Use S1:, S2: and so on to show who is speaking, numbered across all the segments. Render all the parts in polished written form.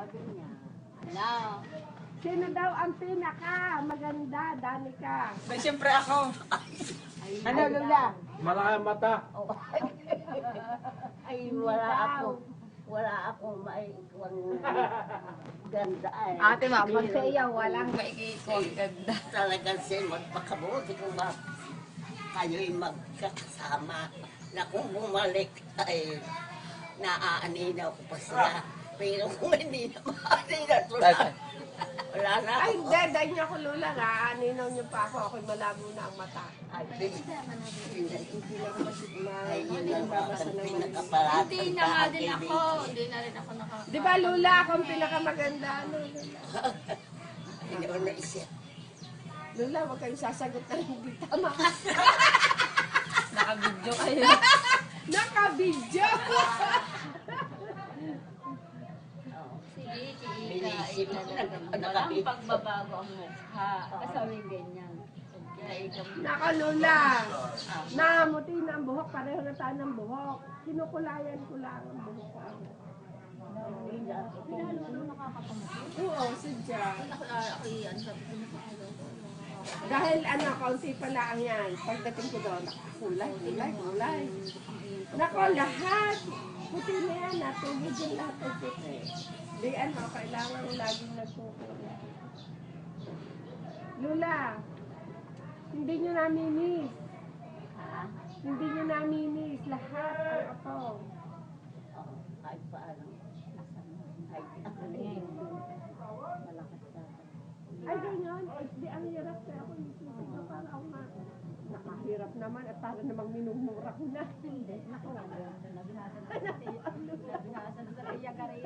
S1: Sabi niya, ano?
S2: Sino daw ang pinaka maganda, Danica?
S3: Siyempre ako.
S1: Ay,
S3: Ano, Lula?
S4: Malaki ang mata.
S1: ay wala akong maikwang ganda ay.
S2: Ate, mapag sa iyo, walang
S3: Maikikong ganda.
S1: Talagang siya magpakabuti kung ba kayo'y magkakasama na kung bumalik ay naaaninaw ko pa sila. Pero kung hindi na maaninaw ko na, wala na
S2: Ay,
S1: ako.
S2: hindi, dahil niyo ako, Lula, nga. Aninaw niyo pa ako. Ako'y malabo na ang mata.
S1: Ay,
S2: Hindi lang
S1: ay, yun ang
S2: mabasa
S1: ang
S2: ng manis.
S1: pinakaparati.
S5: Hindi na nga din ako. Hindi na rin ako
S2: Di ba, Lula, ako ang pinakamaganda? Ano, Lula?
S1: Hindi ko naisip.
S2: Lula, huwag kayong sasagot na hindi tama.
S3: Nakabidyo kayo.
S2: Naka-video!
S5: Sige,
S1: Binisip mo na
S5: walang pagbabago ang mukha. Kasawing ganyan. Kaya ikaw
S2: Naka, Lula. Namuti na ang buhok. Pareho na tayo ng buhok. Kinukulayan ko lang ang buhok ko.
S5: pinalo ano nakakatamuti.
S2: Oo, sadya.
S5: Ako'y ano sabi ko na
S2: Dahil ano, kaunti pa lang yan. Pagdating ko doon, kulay. Nako, lahat. Puti na yan. Natubod yung lahat ng puti. Di ano, kailangan laging nagkukulay. Lula, hindi nyo namimiss. Hindi nyo namimiss. Lahat ang apo.
S1: Ay, paano? Ay, ako na yun. Malakas na.
S2: Ay, ganyan. Di ang hirap kaya ako isip na para ako nga. Nakahirap naman at para namang minumura ko na. Hindi. Nako.
S5: nabihasan sa kaya gari.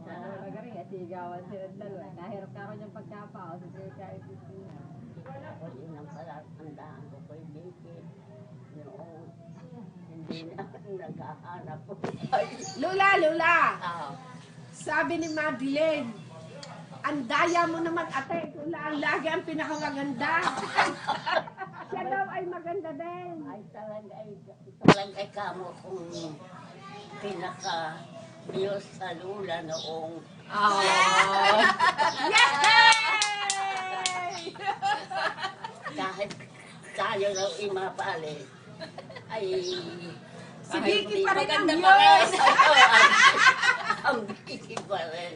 S3: Magaling at sigawan silang dalawa. Nahirap ka ako niyang pagkapao sa kahit
S1: Ako yun ang palatandaan ko kay Vicky. Noong hindi na naghahanap ko. Ay,
S2: Lula!
S1: ah,
S2: Sabi ni Madeline, ang daya mo naman ate, Lula, ang lagi ang pinakamaganda. Siya daw ay maganda din.
S1: ay talaga kamo kung pinaka Diyos sa lula noong
S2: Yay!
S1: kahit tayo raw imapali ay
S2: Si Vicky pa rin ang
S1: maganda pa rin.
S2: Diyos.
S1: Ang Vicky pa rin.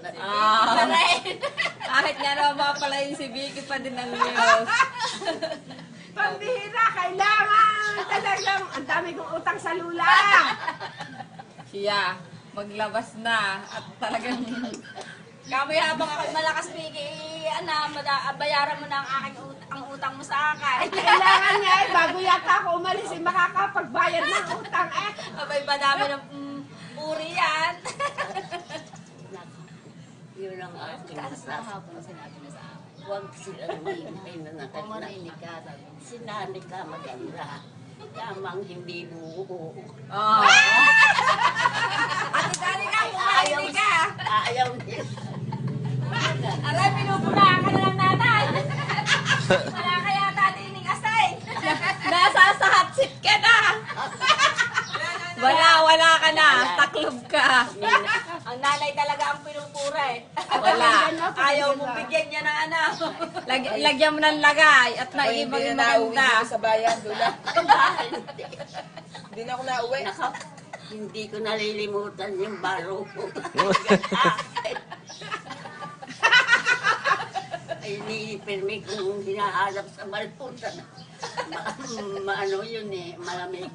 S3: Kahit nga naman mapalayin si Vicky pa din ang Diyos.
S2: Pambihira, kailangan talagang ang dami kong utang sa Lula.
S3: Siya, maglabas na at talagang
S5: Kami habang ako'y malakas Vicky, bayaran mo na ang utang mo sa akin.
S2: Kailangan nga eh, bago yata ako umalis, eh, makakapagbayad ng utang eh.
S5: Abay pa dami ng puri yan.
S1: Yun ang aking masasabi.
S5: Kahapon sinabi na sa akin.
S1: Huwag silang maingay na
S5: Kung marinig
S1: nakakita.
S5: ka, sabi mo.
S1: Sinani ka maganda. Kamang hindi buo.
S3: oh.
S5: Ate Dali ka, kung marinig ka.
S1: Ayaw niya.
S5: Aray, pinupunahan ka na ng nanay. Wala kaya tatining asay.
S3: Nasa sa hot seat ka na. Wala ka na. Taklob ka.
S5: Ang nanay talaga ang pinupura eh.
S3: Wala.
S5: Ayaw mo bigyan niya ng anak.
S3: Lagyan mo ng lagay at naibang maganda.
S6: sa bayan, Dula. Hindi na ako nauwi.
S1: Naka, hindi ko nalilimutan yung baro ko. Ay, ni-permit kong hinahanap sa balputan. Maano yun eh, malamig.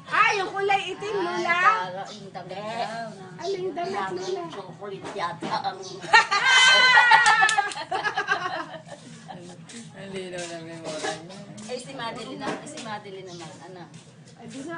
S2: Ay, yung kulay itim, Lula.
S5: Yung damit daw na.
S2: Aling damit, Lula.
S1: Yung chocolate yata ang...
S3: Hindi daw na memorya niya.
S5: Si Madeline naman, ano.
S2: Ay, di na,